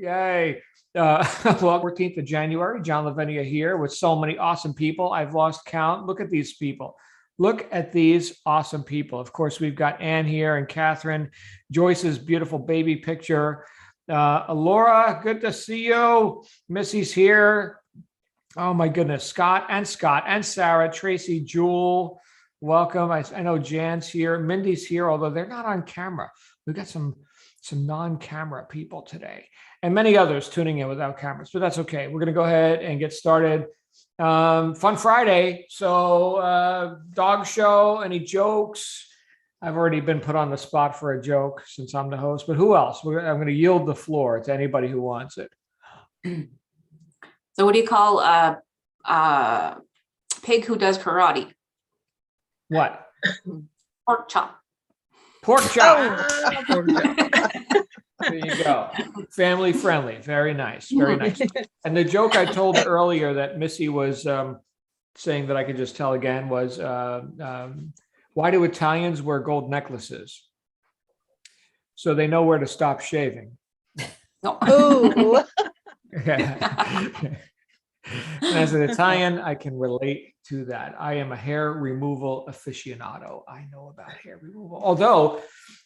Yay. Well, 14th of January, John Lavinia here with so many awesome people. I've lost count. Look at these people. Look at these awesome people. Of course, we've got Ann here and Catherine, Joyce's beautiful baby picture. Laura, good to see you. Missy's here. Oh my goodness. Scott and Sarah, Tracy, Jewel, welcome. I know Jan's here. Mindy's here, although they're not on camera. We've got some non-camera people today and many others tuning in without cameras, but that's okay. We're going to go ahead and get started. Fun Friday. So dog show, any jokes? I've already been put on the spot for a joke since I'm the host, but who else? I'm going to yield the floor to anybody who wants it. So what do you call a pig who does karate? What? Pork chop. Pork chop. Oh, there you go. Family friendly. Very nice. Very nice. And the joke I told earlier that Missy was saying that I could just tell again was, why do Italians wear gold necklaces? So they know where to stop shaving. No. Oh. And as an Italian, I can relate to that. I am a hair removal aficionado. I know about hair removal. Although,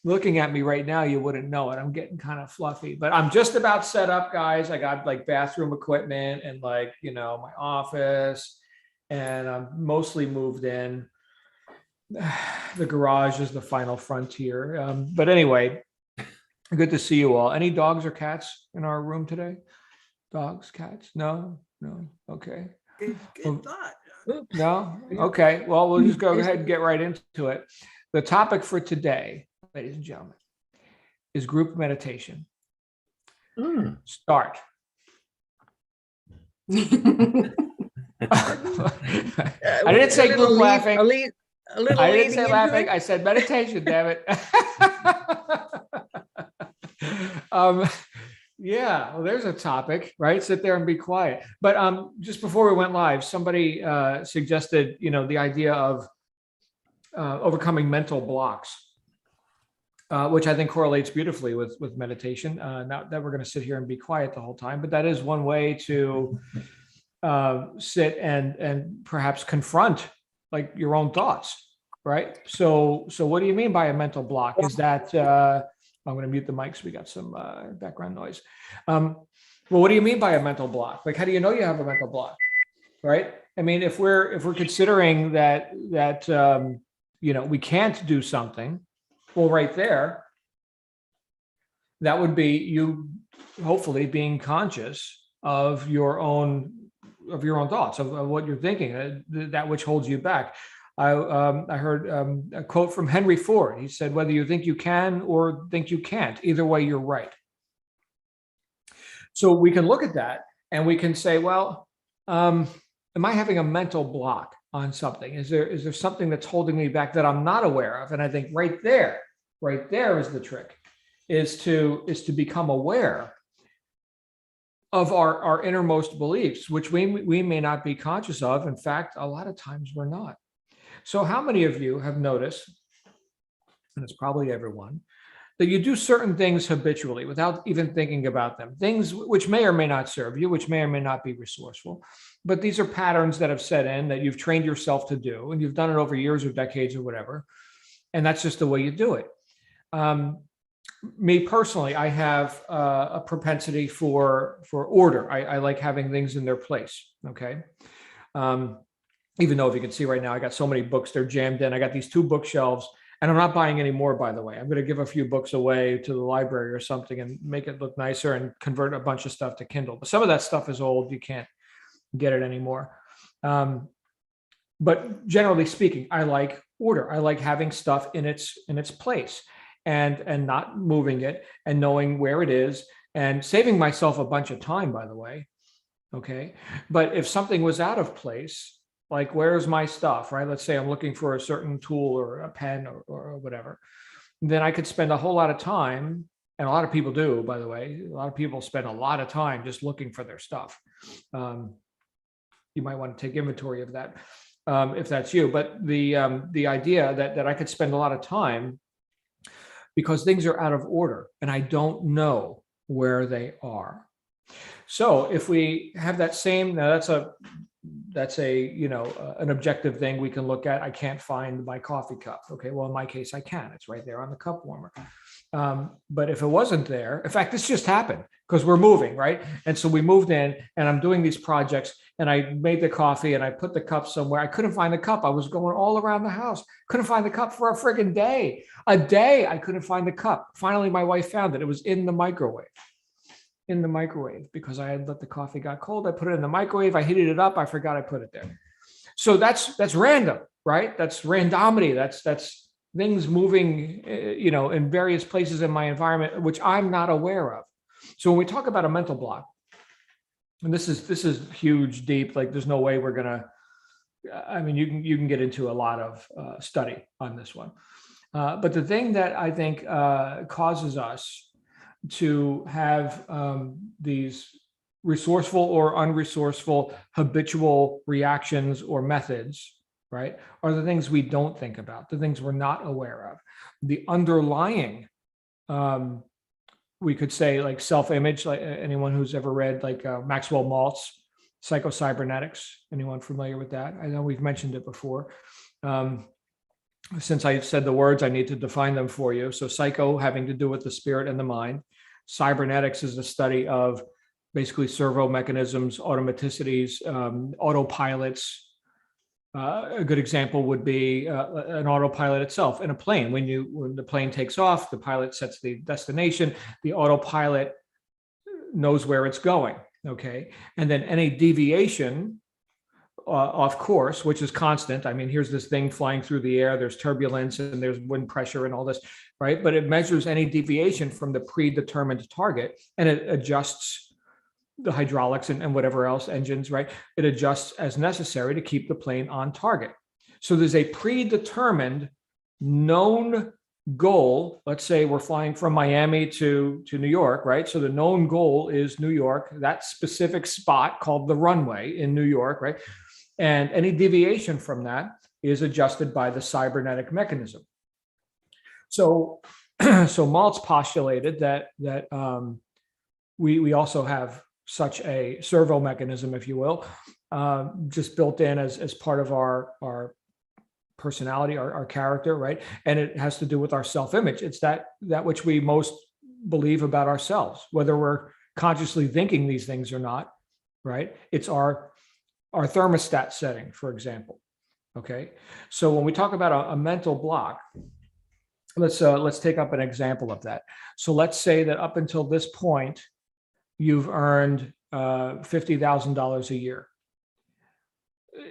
looking at me right now, you wouldn't know it. I'm getting kind of fluffy, but I'm just about set up, guys. I got like bathroom equipment and my office, and I'm mostly moved in. The garage is the final frontier. But anyway, good to see you all. Any dogs or cats in our room today? Dogs, cats? No. Okay. Good thought. No? Okay. Well, we'll just go ahead and get right into it. The topic for today, ladies and gentlemen, is group meditation. Start. I didn't say group laughing. I didn't say laughing. I said meditation, damn it. Yeah, well, there's a topic, right? Sit there and be quiet. But just before we went live, somebody suggested, the idea of overcoming mental blocks, which I think correlates beautifully with meditation. Not that we're going to sit here and be quiet the whole time, but that is one way to sit and perhaps confront like your own thoughts, right? So what do you mean by a mental block? Is that I'm going to mute the mics. We got some background noise. Well, what do you mean by a mental block? Like, how do you know you have a mental block, right? I mean, if we're considering that we can't do something, well, right there, that would be you hopefully being conscious of your own thoughts, of what you're thinking, that which holds you back. I heard a quote from Henry Ford. He said, whether you think you can or think you can't, either way, you're right. So we can look at that and we can say, well, am I having a mental block on something? Is there something that's holding me back that I'm not aware of? And I think right there is the trick, is to become aware of our innermost beliefs, which we may not be conscious of. In fact, a lot of times we're not. So how many of you have noticed, and it's probably everyone, that you do certain things habitually without even thinking about them, things which may or may not serve you, which may or may not be resourceful, but these are patterns that have set in that you've trained yourself to do, and you've done it over years or decades or whatever, and that's just the way you do it. Me personally, I have a propensity for order. I like having things in their place, okay? Even though if you can see right now, I got so many books, they're jammed in. I got these 2 bookshelves, and I'm not buying any more, by the way. I'm going to give a few books away to the library or something and make it look nicer and convert a bunch of stuff to Kindle. But some of that stuff is old. You can't get it anymore. But generally speaking, I like order. I like having stuff in its place and not moving it and knowing where it is and saving myself a bunch of time, by the way. Okay. But if something was out of place, like, where's my stuff, right? Let's say I'm looking for a certain tool or a pen or whatever. Then I could spend a whole lot of time, and a lot of people do, by the way. A lot of people spend a lot of time just looking for their stuff. You might want to take inventory of that if that's you. But the idea that I could spend a lot of time because things are out of order and I don't know where they are. So if we have that same, now that's a, you know, an objective thing we can look at. I can't find my coffee cup. Okay, well, in my case, I can. It's right there on the cup warmer. But if it wasn't there, in fact, this just happened because we're moving, right? And so we moved in and I'm doing these projects and I made the coffee and I put the cup somewhere. I couldn't find the cup. I was going all around the house. Couldn't find the cup for a friggin' day. A day I couldn't find the cup. Finally, my wife found it. It was in the microwave. In the microwave because I had let the coffee got cold. I put it in the microwave. I heated it up. I forgot I put it there. So that's random, right? That's randomity. That's things moving, you know, in various places in my environment, which I'm not aware of. So when we talk about a mental block, and this is huge, deep, like there's no way we're gonna, I mean, you can get into a lot of study on this one. But the thing that I think causes us to have these resourceful or unresourceful habitual reactions or methods, right, are the things we don't think about, the things we're not aware of. The underlying, we could say like self-image, like anyone who's ever read like Maxwell Maltz, Psycho-Cybernetics, anyone familiar with that? I know we've mentioned it before. Since I said the words, I need to define them for you. So psycho having to do with the spirit and the mind. Cybernetics is the study of basically servo mechanisms, automaticities, autopilots. A good example would be an autopilot itself in a plane. When the plane takes off, the pilot sets the destination, the autopilot knows where it's going, okay? And then any deviation off course, which is constant. I mean, here's this thing flying through the air, there's turbulence and there's wind pressure and all this, right? But it measures any deviation from the predetermined target and it adjusts the hydraulics and whatever else, engines, right? It adjusts as necessary to keep the plane on target. So there's a predetermined known goal. Let's say we're flying from Miami to New York, right? So the known goal is New York, that specific spot called the runway in New York, right? And any deviation from that is adjusted by the cybernetic mechanism. So, so Maltz postulated that we also have such a servo mechanism, if you will, just built in as part of our personality, our character, right? And it has to do with our self-image. It's that which we most believe about ourselves, whether we're consciously thinking these things or not, right? It's our thermostat setting, for example. Okay, so when we talk about a mental block, let's take up an example of that. So let's say that up until this point, you've earned $50,000 a year.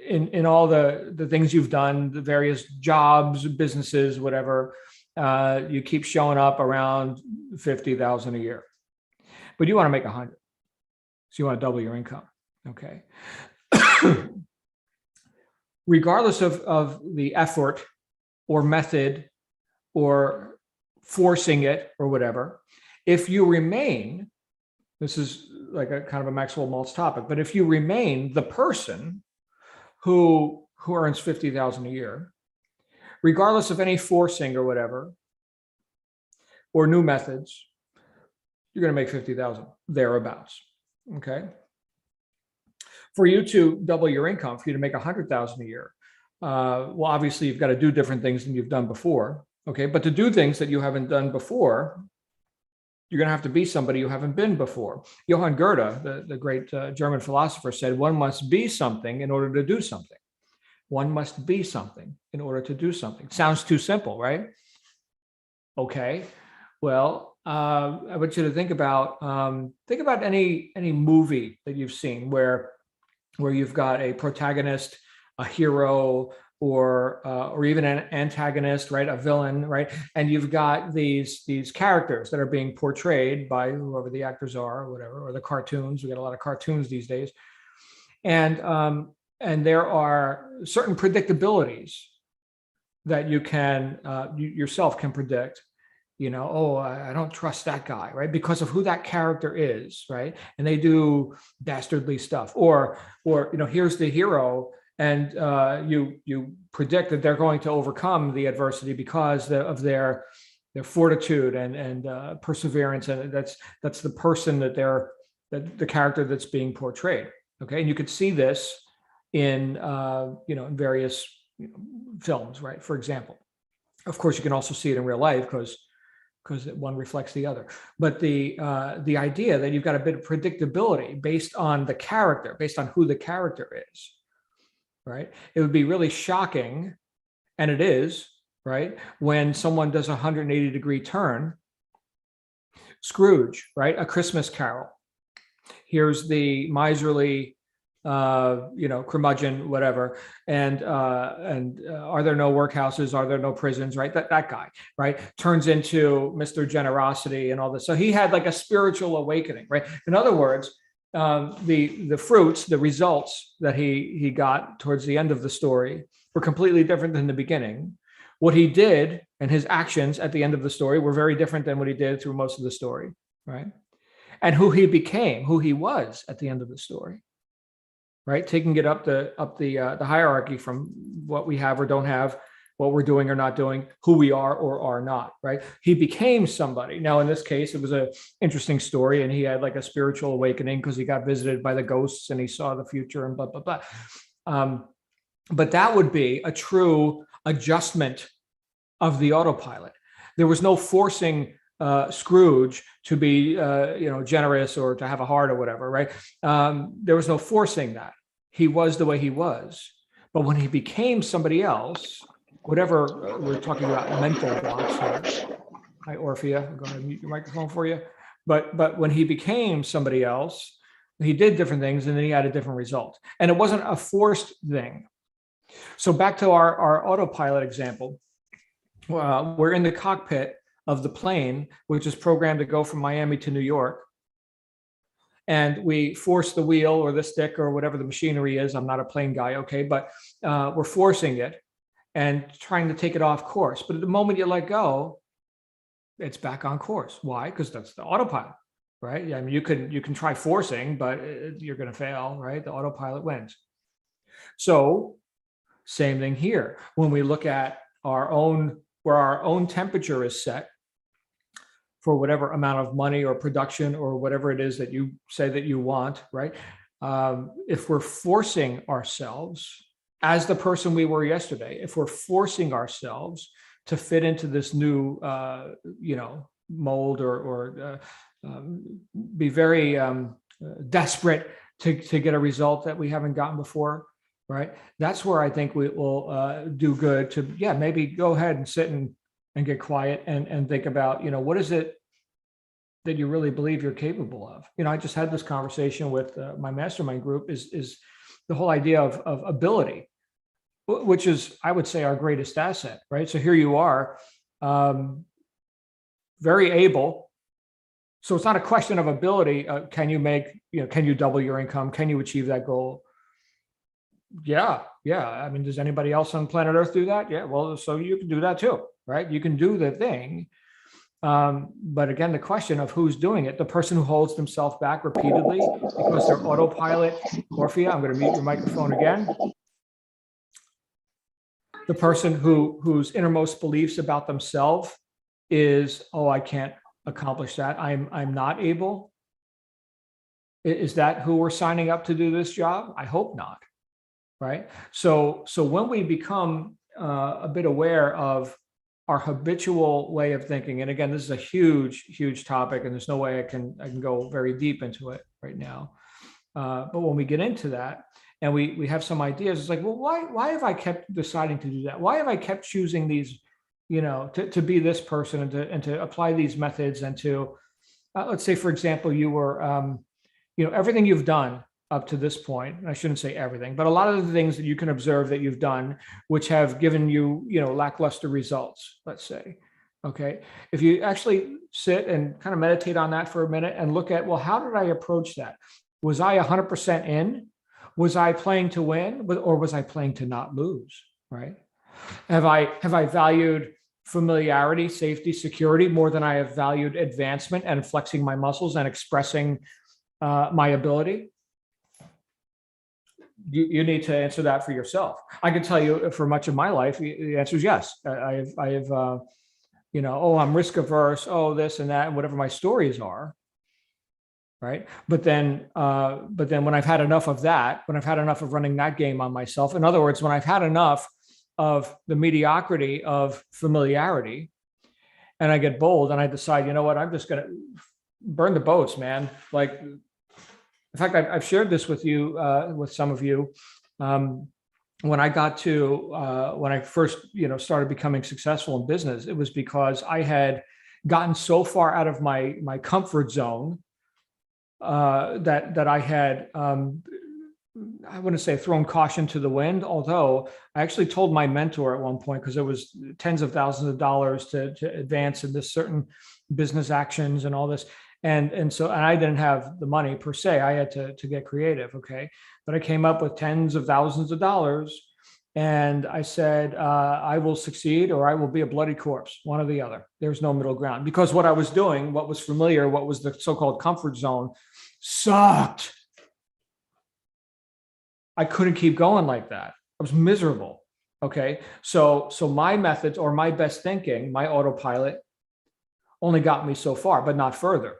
In all the things you've done, the various jobs, businesses, whatever, you keep showing up around 50,000 a year, but you want to make 100. So you want to double your income. Okay. Regardless of the effort or method or forcing it or whatever, if you remain, this is like a kind of a Maxwell Maltz topic, but if you remain the person who earns 50,000 a year, regardless of any forcing or whatever, or new methods, you're going to make 50,000 thereabouts. Okay. For you to double your income, for you to make 100,000 a year, well, obviously you've got to do different things than you've done before. Okay. But to do things that you haven't done before, you're going to have to be somebody you haven't been before. Johann Goethe, the great German philosopher, said, one must be something in order to do something. One must be something in order to do something. Sounds too simple, right? Okay. Well, I want you to think about any movie that you've seen where you've got a protagonist, a hero, or even an antagonist, right? A villain, right? And you've got these characters that are being portrayed by whoever the actors are, or whatever, or the cartoons. We got a lot of cartoons these days, and there are certain predictabilities that you can you yourself can predict. You know, oh, I don't trust that guy, right? Because of who that character is, right? And they do dastardly stuff, or you know, here's the hero. And you predict that they're going to overcome the adversity because of their their fortitude and perseverance, and that's the person that the character that's being portrayed. Okay, and you could see this in in various films, right? For example, of course, you can also see it in real life because one reflects the other. But the idea that you've got a bit of predictability based on the character, based on who the character is, right? It would be really shocking, and it is, right, when someone does a 180-degree turn. Scrooge, right? A Christmas Carol. Here's the miserly, curmudgeon, whatever, and are there no workhouses? Are there no prisons? Right? That guy, right, turns into Mr. Generosity and all this. So he had like a spiritual awakening, right? In other words, the fruits, the results that he got towards the end of the story were completely different than the beginning. What he did and his actions at the end of the story were very different than what he did through most of the story, right? And who he became, who he was at the end of the story, right? Taking it up the hierarchy from what we have or don't have, what we're doing or not doing, who we are or are not, right? He became somebody. Now, in this case, it was an interesting story, and he had like a spiritual awakening because he got visited by the ghosts and he saw the future and blah, blah, blah. But that would be a true adjustment of the autopilot. There was no forcing Scrooge to be, generous or to have a heart or whatever, right? There was no forcing that. He was the way he was. But when he became somebody else, whatever we're talking about, mental blocks here. Hi, Orphea. I'm going to mute your microphone for you. But when he became somebody else, he did different things, and then he had a different result. And it wasn't a forced thing. So back to our autopilot example. We're in the cockpit of the plane, which is programmed to go from Miami to New York. And we force the wheel or the stick or whatever the machinery is. I'm not a plane guy, okay, but we're forcing it and trying to take it off course. But at the moment you let go, it's back on course. Why? Because that's the autopilot, right? I mean, you can try forcing, but you're going to fail, right? The autopilot wins. So same thing here. When we look at where our own temperature is set for whatever amount of money or production or whatever it is that you say that you want, right? If we're forcing ourselves as the person we were yesterday, if we're forcing ourselves to fit into this new, mold or be very desperate to get a result that we haven't gotten before, right? That's where I think we will do good to, maybe go ahead and sit and get quiet and think about, what is it that you really believe you're capable of? I just had this conversation with my mastermind group is the whole idea of ability, which is, I would say, our greatest asset, right? So here you are, very able. So it's not a question of ability. Can you double your income? Can you achieve that goal? Yeah. I mean, does anybody else on planet Earth do that? Yeah. Well, so you can do that too, right? You can do the thing. But again, the question of who's doing it, the person who holds themselves back repeatedly because they're autopilot. Orphea, I'm going to mute your microphone again. The person whose innermost beliefs about themselves is, oh, I can't accomplish that. I'm not able. Is that who we're signing up to do this job? I hope not. Right. So when we become a bit aware of our habitual way of thinking, and again, this is a huge topic, and there's no way I can go very deep into it right now. But when we get into that and we have some ideas, it's like, well, why have I kept deciding to do that? Why have I kept choosing these, to be this person and to apply these methods and to, let's say, for example, you were, everything you've done up to this point, and I shouldn't say everything, but a lot of the things that you can observe that you've done, which have given you, lackluster results, let's say, okay. If you actually sit and kind of meditate on that for a minute and look at, well, how did I approach that? Was I 100% in? Was I playing to win, or was I playing to not lose, right? Have I valued familiarity, safety, security more than I have valued advancement and flexing my muscles and expressing my ability? You need to answer that for yourself. I can tell you for much of my life, the answer is yes. I have oh, I'm risk averse, oh, this and that, and whatever my stories are. Right. But then when I've had enough of that, when I've had enough of running that game on myself, in other words, when I've had enough of the mediocrity of familiarity, and I get bold and I decide, you know what, I'm just going to burn the boats, man. Like, in fact, I've shared this with you, with some of you. When I got to, when I first, started becoming successful in business, it was because I had gotten so far out of my comfort zone that I had, I wouldn't say thrown caution to the wind, although I actually told my mentor at one point, because it was tens of thousands of dollars to advance in this certain business actions and all this. And I didn't have the money per se. I had to get creative. Okay. But I came up with tens of thousands of dollars. And I said, I will succeed or I will be a bloody corpse, one or the other. There's no middle ground, because what I was doing, what was familiar, what was the so-called comfort zone, sucked. I couldn't keep going like that. I was miserable. Okay. So my methods or my best thinking, my autopilot, only got me so far, but not further.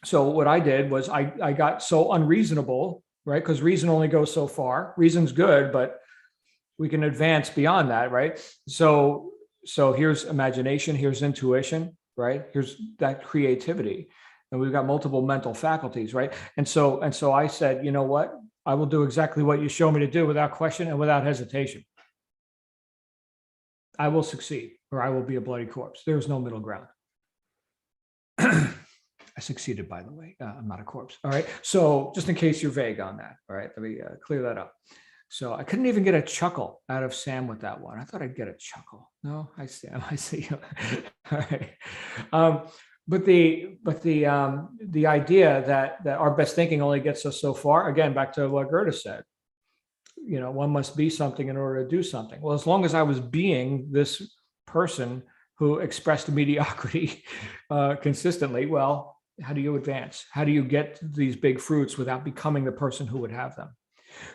So what I did was I got so unreasonable, right? Because reason only goes so far. Reason's good, but we can advance beyond that, right? So here's imagination, here's intuition, right? Here's that creativity. And we've got multiple mental faculties, right? And so I said, you know what? I will do exactly what you show me to do without question and without hesitation. I will succeed or I will be a bloody corpse. There's no middle ground. I succeeded, by the way. I'm not a corpse. All right. So just in case you're vague on that, all right, let me clear that up. So I couldn't even get a chuckle out of Sam with that one. I thought I'd get a chuckle. No, I see. All right. But the idea that our best thinking only gets us so far, again, back to what Goethe said, one must be something in order to do something. Well, as long as I was being this person who expressed mediocrity consistently, well, how do you advance? How do you get these big fruits without becoming the person who would have them?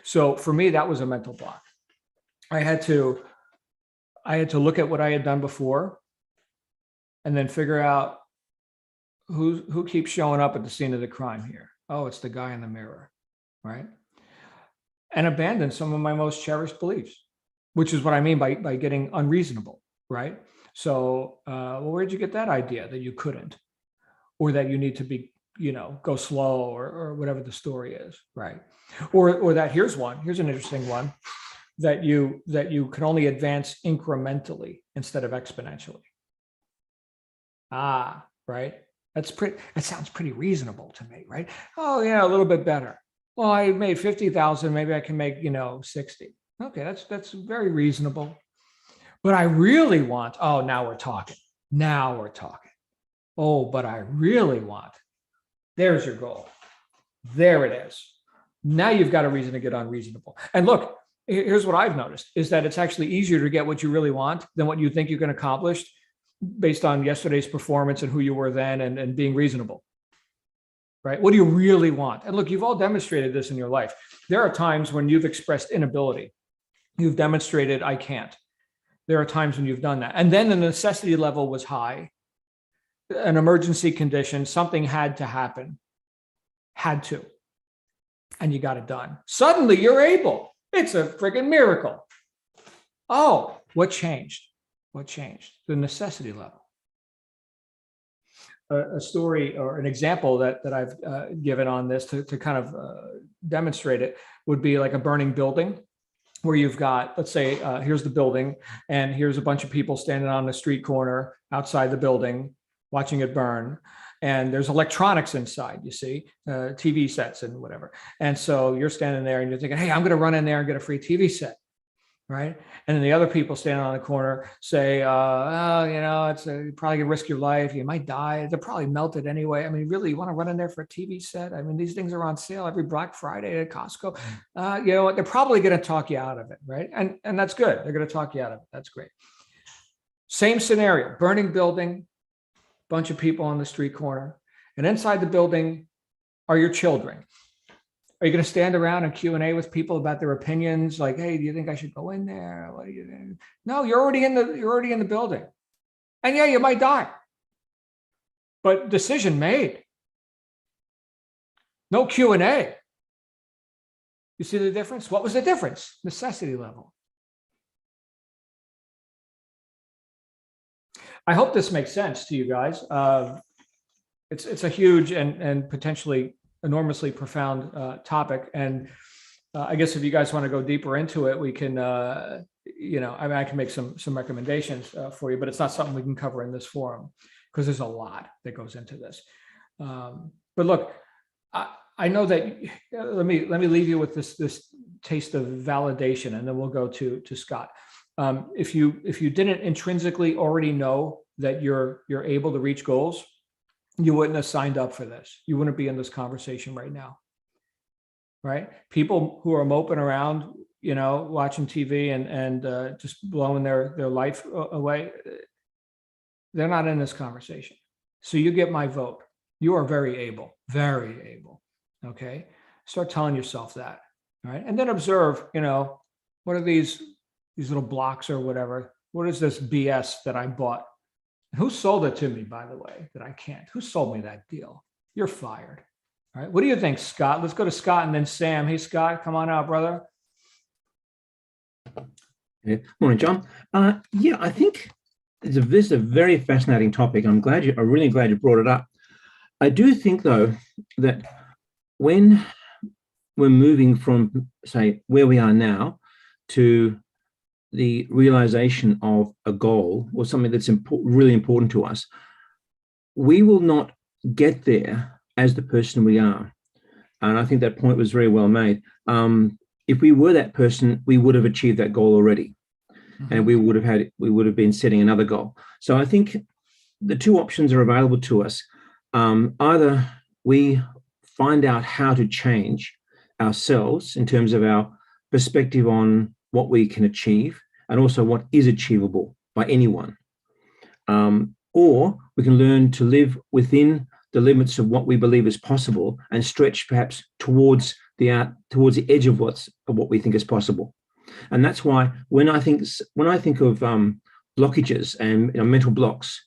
So for me, that was a mental block. I had to look at what I had done before and then figure out who keeps showing up at the scene of the crime here. Oh, it's the guy in the mirror, right? And abandon some of my most cherished beliefs, which is what I mean by getting unreasonable, right? So, well, where'd you get that idea that you couldn't, or that you need to be, go slow, or whatever the story is, right? Or that here's an interesting one, that you can only advance incrementally instead of exponentially. Right. That sounds pretty reasonable to me, right? Oh yeah, a little bit better. Well, I made 50,000, maybe I can make, 60. Okay, that's very reasonable. But I really want, oh, now we're talking. Oh, but I really want, there's your goal. There it is. Now you've got a reason to get unreasonable. And look, here's what I've noticed is that it's actually easier to get what you really want than what you think you can accomplish based on yesterday's performance and who you were then and being reasonable. Right? What do you really want? And look, you've all demonstrated this in your life. There are times when you've expressed inability. You've demonstrated, I can't. There are times when you've done that. And then the necessity level was high. An emergency condition, something had to happen. Had to. And you got it done. Suddenly you're able. It's a freaking miracle. Oh, what changed? What changed? The necessity level. A story or an example that I've given on this to kind of demonstrate it would be like a burning building where you've got, let's say, here's the building and here's a bunch of people standing on the street corner outside the building watching it burn. And there's electronics inside, you see, TV sets and whatever. And so you're standing there and you're thinking, hey, I'm going to run in there and get a free TV set. Right. And then the other people standing on the corner say, it's you probably gonna risk your life. You might die. They're probably melted anyway. I mean, really, you want to run in there for a TV set? I mean, these things are on sale every Black Friday at Costco. You know what? They're probably going to talk you out of it. Right. And that's good. They're going to talk you out of it. That's great. Same scenario, burning building, bunch of people on the street corner. And inside the building are your children. Are you going to stand around and Q&A with people about their opinions? Like, hey, do you think I should go in there? What do you think? No, you're already in the building. And yeah, you might die. But decision made. No Q&A. You see the difference? What was the difference? Necessity level. I hope this makes sense to you guys. It's a huge and potentially enormously profound topic. And I guess if you guys want to go deeper into it, we can, I can make some recommendations for you, but it's not something we can cover in this forum because there's a lot that goes into this. But look, I know that. Let me leave you with this taste of validation, and then we'll go to Scott. If you didn't intrinsically already know that you're able to reach goals, you wouldn't have signed up for this. You wouldn't be in this conversation right now, right? People who are moping around, watching TV and just blowing their life away, they're not in this conversation. So you get my vote. You are very able, very able. Okay, start telling yourself that, right? And then observe, what are these little blocks or whatever? What is this BS that I bought? Who sold it to me, by the way, that I can't? Who sold me that deal? You're fired. All right. What do you think, Scott? Let's go to Scott and then Sam. Hey, Scott, come on out, brother. Yeah. Morning, John. I think this is a very fascinating topic. I'm really glad you brought it up. I do think, though, that when we're moving from, say, where we are now to the realization of a goal or something that's really important to us, we will not get there as the person we are. And I think that point was very well made. If we were that person, we would have achieved that goal already. Mm-hmm. And we would have been setting another goal. So I think the two options are available to us. Either we find out how to change ourselves in terms of our perspective on what we can achieve and also what is achievable by anyone. Or we can learn to live within the limits of what we believe is possible and stretch perhaps towards the edge of what we think is possible. And that's why when I think of blockages and mental blocks,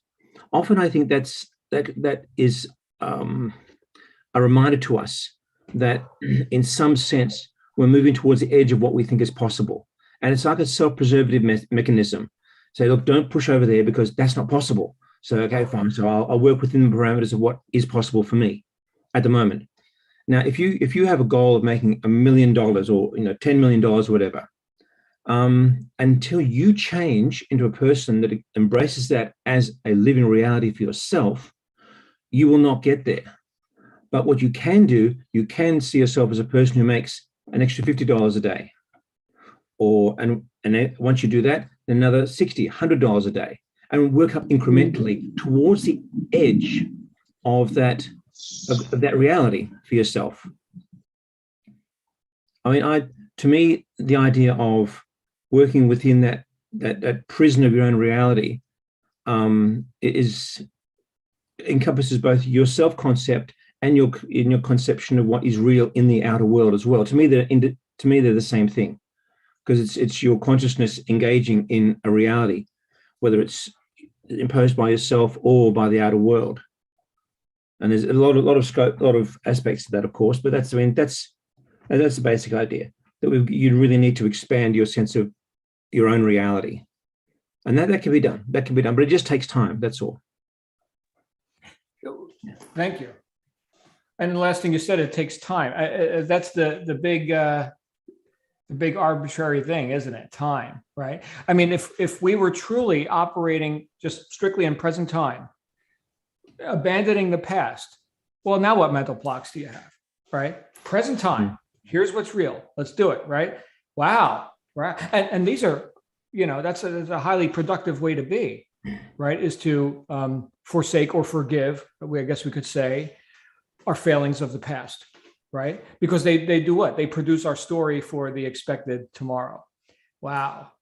often I think that is a reminder to us that in some sense we're moving towards the edge of what we think is possible. And it's like a self-preservative mechanism. Say, look, don't push over there because that's not possible. So, okay, fine. So I'll work within the parameters of what is possible for me at the moment. Now, if you have a goal of making $1 million or $10 million or whatever, until you change into a person that embraces that as a living reality for yourself, you will not get there. But what you can do, you can see yourself as a person who makes an extra $50 a day. And once you do that, another $60, $100 a day, and work up incrementally towards the edge of that reality for yourself. I mean, to me, the idea of working within that prison of your own reality encompasses both your self-concept and your conception of what is real in the outer world as well. To me, they're the same thing, because it's your consciousness engaging in a reality, whether it's imposed by yourself or by the outer world. And there's a lot of scope, a lot of aspects to that, of course. But that's the basic idea, that you really need to expand your sense of your own reality, and that can be done. That can be done, but it just takes time. That's all. Thank you. And the last thing you said, it takes time. That's the big arbitrary thing, isn't it? Time, right? I mean, if we were truly operating just strictly in present time, abandoning the past, well, now what mental blocks do you have, right? Present time. Here's what's real. Let's do it, right? Wow, right? And these are, that's a highly productive way to be, right? Is to forsake or forgive, I guess we could say, our failings of the past, right? Because they do what? They produce our story for the expected tomorrow. Wow.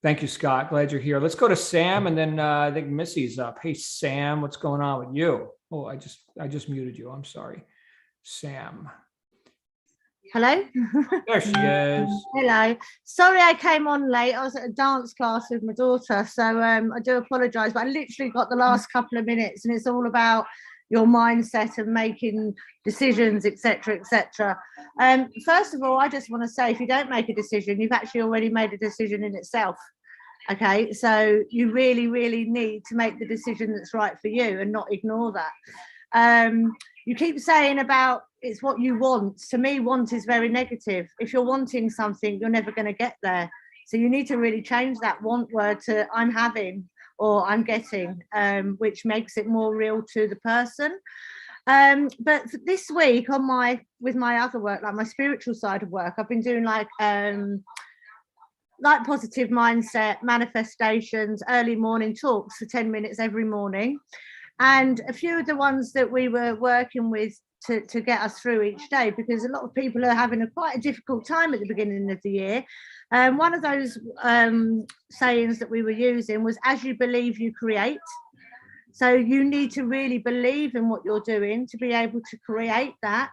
Thank you, Scott. Glad you're here. Let's go to Sam, and then I think Missy's up. Hey, Sam, what's going on with you? Oh, I just muted you. I'm sorry, Sam. Hello. There she is. Hello. Sorry I came on late. I was at a dance class with my daughter, so I do apologise, but I literally got the last couple of minutes, and it's all about your mindset and making decisions, etc., etc. First of all, I just want to say, if you don't make a decision, you've actually already made a decision in itself. Okay, so you really, really need to make the decision that's right for you and not ignore that. You keep saying about it's what you want. To me, want is very negative. If you're wanting something, you're never going to get there. So you need to really change that want word to I'm having or I'm getting, which makes it more real to the person. But this week with my other work, like my spiritual side of work, I've been doing like positive mindset, manifestations, early morning talks for 10 minutes every morning. And a few of the ones that we were working with to get us through each day, because a lot of people are having quite a difficult time at the beginning of the year. One of those sayings that we were using was, as you believe, you create. So you need to really believe in what you're doing to be able to create that.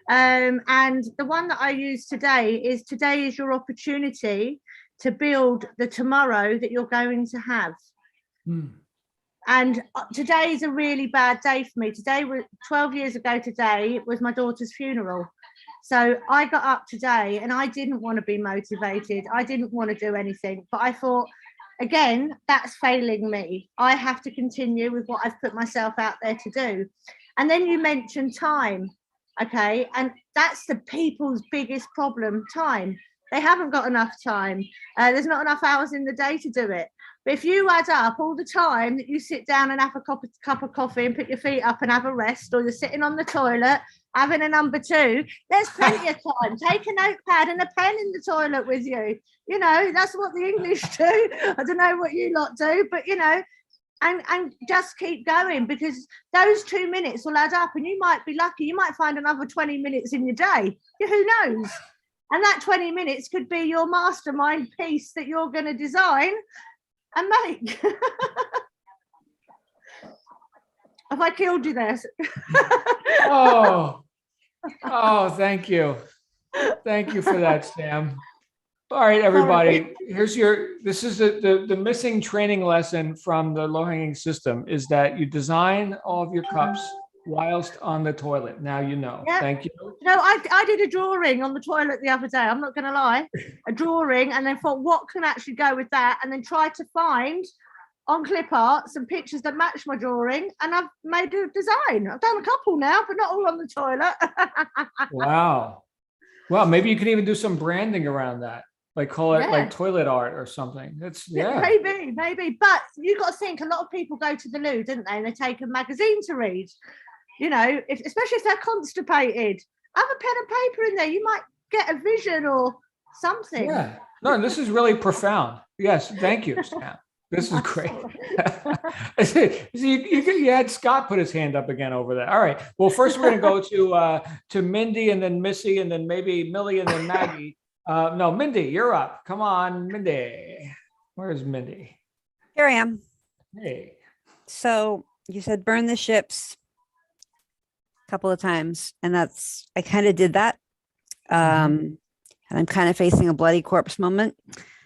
And the one that I use today is your opportunity to build the tomorrow that you're going to have. And today is a really bad day for me. Today, 12 years ago today, was my daughter's funeral. So I got up today and I didn't want to be motivated. I didn't want to do anything, but I thought, again, that's failing me. I have to continue with what I've put myself out there to do. And then you mentioned time, okay? And that's the people's biggest problem, time. They haven't got enough time. There's not enough hours in the day to do it. But if you add up all the time that you sit down and have a cup of coffee and put your feet up and have a rest, or you're sitting on the toilet having a number two, there's plenty of time. Take a notepad and a pen in the toilet with you. You know, that's what the English do. I don't know what you lot do, but you know, and just keep going, because those 2 minutes will add up, and you might be lucky. You might find another 20 minutes in your day. Who knows? And that 20 minutes could be your mastermind piece that you're going to design and make. Have I killed you there? Oh, thank you. Thank you for that, Sam. All right, everybody, this is the missing training lesson from the low-hanging system, is that you design all of your cups whilst on the toilet. Now you know. Yep. Thank you. No, I did a drawing on the toilet the other day. I'm not going to lie, a drawing, and then thought, what can actually go with that? And then tried to find on clip art some pictures that match my drawing, and I've made a design. I've done a couple now, but not all on the toilet. Wow. Well, maybe you can even do some branding around that. Like call it like toilet art or something. That's maybe. But you got to think, a lot of people go to the loo, don't they? And they take a magazine to read. You know, especially if they're constipated, have a pen and paper in there. You might get a vision or something. Yeah. No, this is really profound. Yes, thank you, Sam. This is great. You had Scott put his hand up again over there. All right. Well, first we're going to go to Mindy, and then Missy, and then maybe Millie, and then Maggie. No, Mindy, you're up. Come on, Mindy. Where's Mindy? Here I am. Hey. So you said burn the ships a couple of times, and I kind of did that. And I'm kind of facing a bloody corpse moment.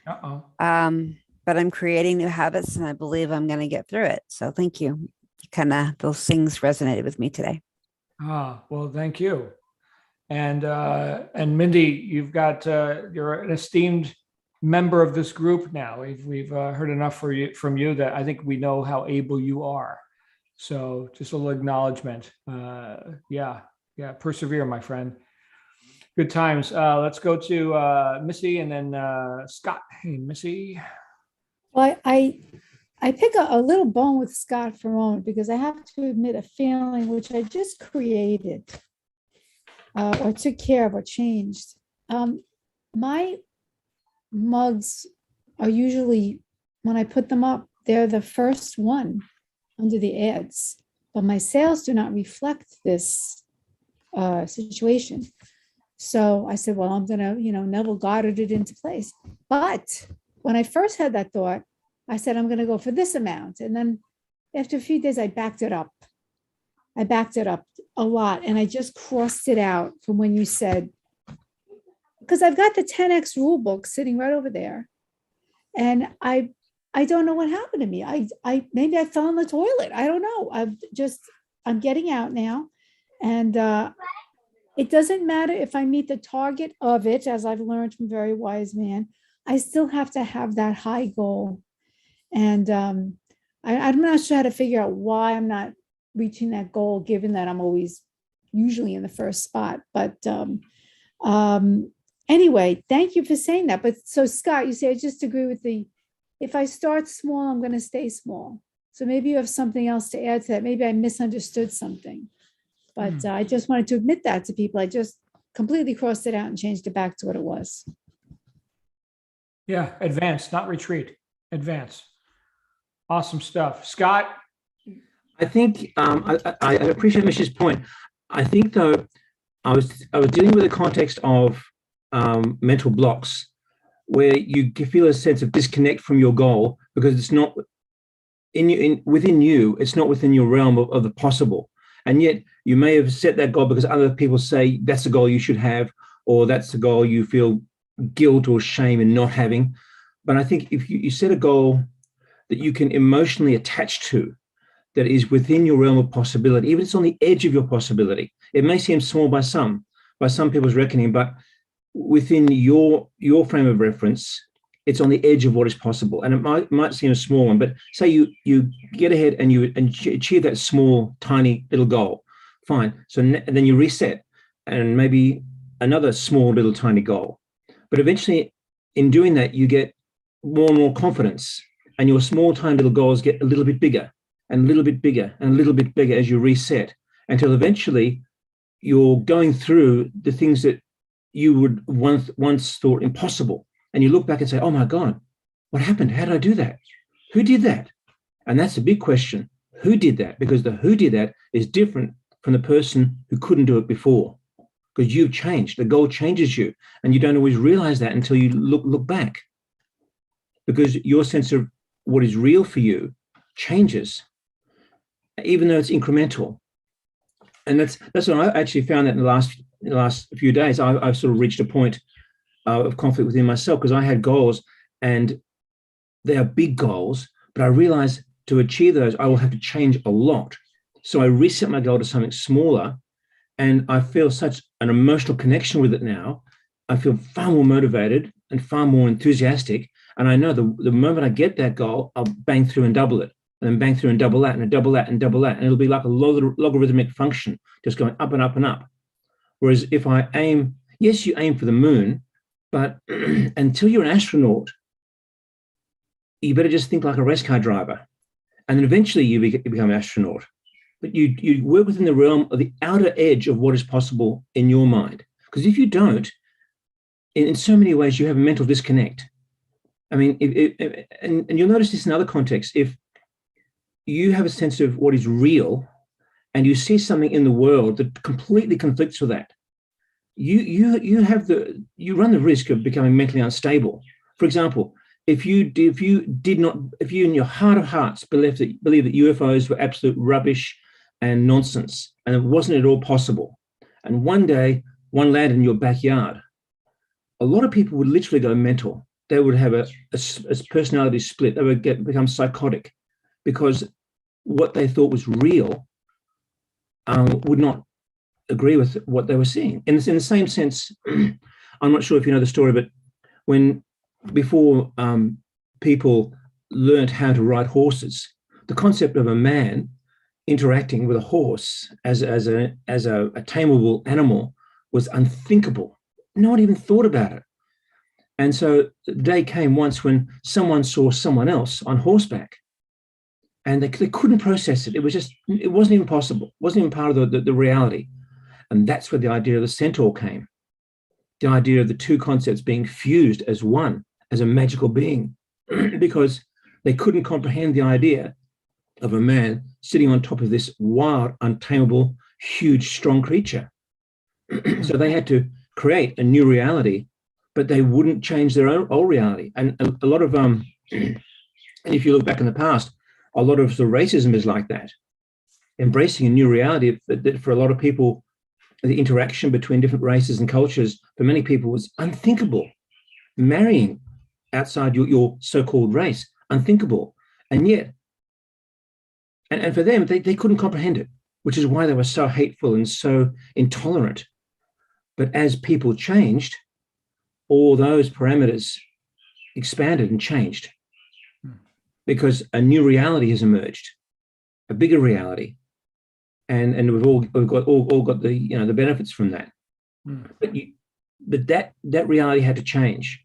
But I'm creating new habits, and I believe I'm going to get through it. So thank you. Those things resonated with me today. Well, thank you. And Mindy, you're an esteemed member of this group now. We've heard enough from you that I think we know how able you are. So just a little acknowledgement. Yeah, persevere, my friend. Good times. Let's go to Missy, and then Scott. Hey, Missy. Well, I pick a little bone with Scott for a moment, because I have to admit a feeling which I just created or took care of or changed. My mugs are usually, when I put them up, they're the first one under the ads, but my sales do not reflect this situation. So I said, well, I'm going to, Neville Goddard it into place. But when I first had that thought, I said, I'm going to go for this amount. And then after a few days, I backed it up. I backed it up a lot. And I just crossed it out from when you said because I've got the 10x rule book sitting right over there. And I don't know what happened to me. Maybe I fell in the toilet. I don't know. I'm getting out now. And it doesn't matter if I meet the target of it, as I've learned from Very Wise Man, I still have to have that high goal. And I'm not sure how to figure out why I'm not reaching that goal, given that I'm always usually in the first spot. But anyway, thank you for saying that. But so Scott, you say, I just agree with if I start small, I'm going to stay small. So maybe you have something else to add to that. Maybe I misunderstood something. But I just wanted to admit that to people. I just completely crossed it out and changed it back to what it was. Yeah, advance, not retreat. Advance. Awesome stuff. Scott? I think I appreciate Mish's point. I think though, I was dealing with the context of mental blocks where you feel a sense of disconnect from your goal because it's not within you. It's not within your realm of the possible. And yet you may have set that goal because other people say that's the goal you should have, or that's the goal you feel guilt or shame in not having. But I think if you set a goal that you can emotionally attach to, that is within your realm of possibility, even if it's on the edge of your possibility, it may seem small by some people's reckoning, but within your frame of reference, it's on the edge of what is possible. And it might seem a small one, but say you get ahead and you achieve that small, tiny little goal, fine. So and then you reset and maybe another small, little, tiny goal. But eventually in doing that, you get more and more confidence and your small, tiny little goals get a little bit bigger and a little bit bigger and a little bit bigger as you reset until eventually you're going through the things that you would once thought impossible. And you look back and say, oh my God, what happened? How did I do that? Who did that? And that's a big question. Who did that? Because the who did that is different from the person who couldn't do it before, because you've changed. The goal changes you. And you don't always realize that until you look back, because your sense of what is real for you changes, even though it's incremental. And that's what I actually found that in the last few days, I've sort of reached a point of conflict within myself, because I had goals and they are big goals, but I realized to achieve those, I will have to change a lot. So I reset my goal to something smaller, and I feel such an emotional connection with it now. I feel far more motivated and far more enthusiastic. And I know the moment I get that goal, I'll bang through and double it, and then bang through and double that, and double that, and double that. And it'll be like a logarithmic function, just going up and up and up. Whereas if I aim, yes, you aim for the moon, but until you're an astronaut, you better just think like a race car driver. And then eventually you become an astronaut. But you work within the realm of the outer edge of what is possible in your mind. Because if you don't, in so many ways, you have a mental disconnect. I mean, and you'll notice this in other contexts. If you have a sense of what is real and you see something in the world that completely conflicts with that, you run the risk of becoming mentally unstable. For example, if you in your heart of hearts believe that UFOs were absolute rubbish and nonsense, and it wasn't at all possible, and one day one landed in your backyard, a lot of people would literally go mental. They would have a personality split. They would become psychotic, because what they thought was real would not agree with what they were seeing. In the same sense, I'm not sure if you know the story, but before people learned how to ride horses, the concept of a man interacting with a horse as a tameable animal was unthinkable. No one even thought about it. And so the day came once when someone saw someone else on horseback, and they couldn't process it. It wasn't even possible. It wasn't even part of the reality. And that's where the idea of the centaur came. The idea of the two concepts being fused as one, as a magical being, because they couldn't comprehend the idea of a man sitting on top of this wild, untamable, huge, strong creature. So they had to create a new reality, but they wouldn't change their old reality. And a lot of, and if you look back in the past, a lot of the racism is like that. Embracing a new reality that for a lot of people the interaction between different races and cultures for many people was unthinkable. Marrying outside your so-called race, unthinkable. And yet, and for them, they couldn't comprehend it, which is why they were so hateful and so intolerant. But as people changed, all those parameters expanded and changed because a new reality has emerged, a bigger reality. And we've all got the the benefits from that. But that reality had to change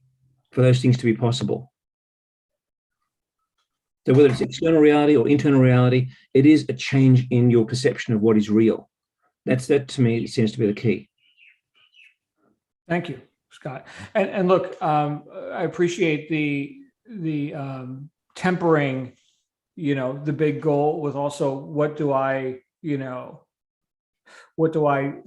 for those things to be possible. So whether it's external reality or internal reality, it is a change in your perception of what is real. That to me seems to be the key. Thank you, Scott. And look, I appreciate the tempering, the big goal with also what do I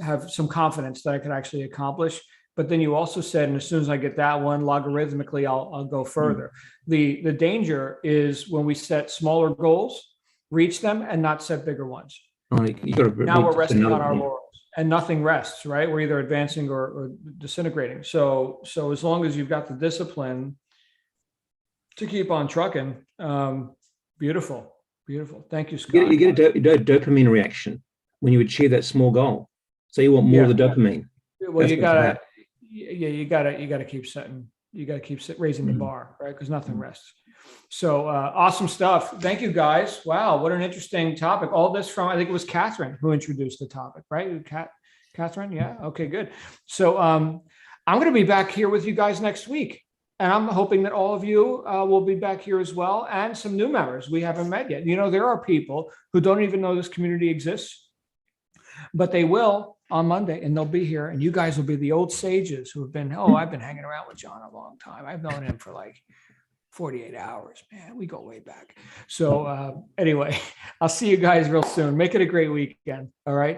have some confidence that I could actually accomplish. But then you also said, and as soon as I get that one logarithmically, I'll go further. The danger is when we set smaller goals, reach them, and not set bigger ones. Now we're resting on our laurels, and nothing rests, right? We're either advancing or disintegrating. So as long as you've got the discipline to keep on trucking, beautiful. Thank you, Scott. You get a dopamine reaction when you achieve that small goal. So you want more of the dopamine. Well, you gotta keep setting. You gotta keep raising the bar, right? Because nothing rests. So awesome stuff. Thank you, guys. Wow, what an interesting topic. All this from, I think it was Catherine who introduced the topic, right? Catherine, yeah. Okay, good. So I'm going to be back here with you guys next week, and I'm hoping that all of you will be back here as well, and some new members we haven't met yet. There are people who don't even know this community exists, but they will on Monday, and they'll be here, and you guys will be the old sages who have been, I've been hanging around with John a long time. I've known him for like 48 hours, man. We go way back. So anyway, I'll see you guys real soon. Make it a great weekend. All right.